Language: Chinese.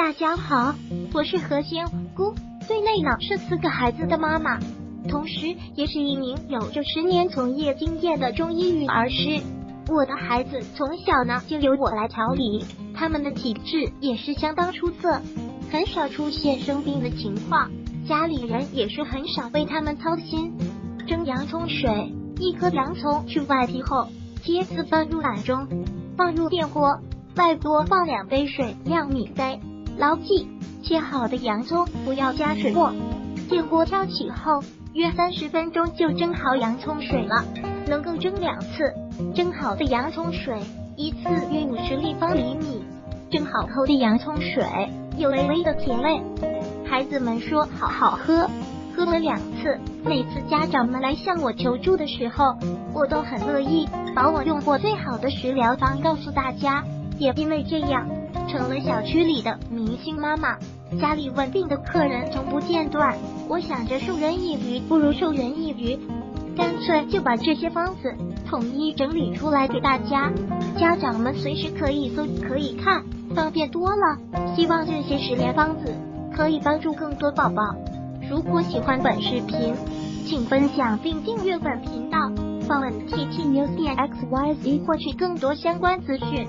大家好，我是何仙姑，对内呢是4个孩子的妈妈，同时也是一名有着10年从业经验的中医育儿师。我的孩子从小呢就由我来调理，他们的体质也是相当出色，很少出现生病的情况，家里人也是很少为他们操心。蒸洋葱水，1颗洋葱去外皮后，切丝放入碗中，放入电锅，外锅放2杯水2米杯。牢记，切好的洋葱不要加水末。电锅挑起后，约30分钟就蒸好洋葱水了，能够蒸2次。蒸好的洋葱水一次约50立方厘米，蒸好后的洋葱水有微微的甜味，孩子们说好喝，喝了2次。每次家长们来向我求助的时候，我都很乐意把我用过最好的食疗方告诉大家，也因为这样成了小区里的明星妈妈，家里稳定的客人从不间断。我想着授人以鱼不如授人以渔，干脆就把这些方子统一整理出来给大家，家长们随时可以搜可以看，方便多了。希望这些食疗方子可以帮助更多宝宝。如果喜欢本视频，请分享并订阅本频道，访问 TT News XYZ 获取更多相关资讯。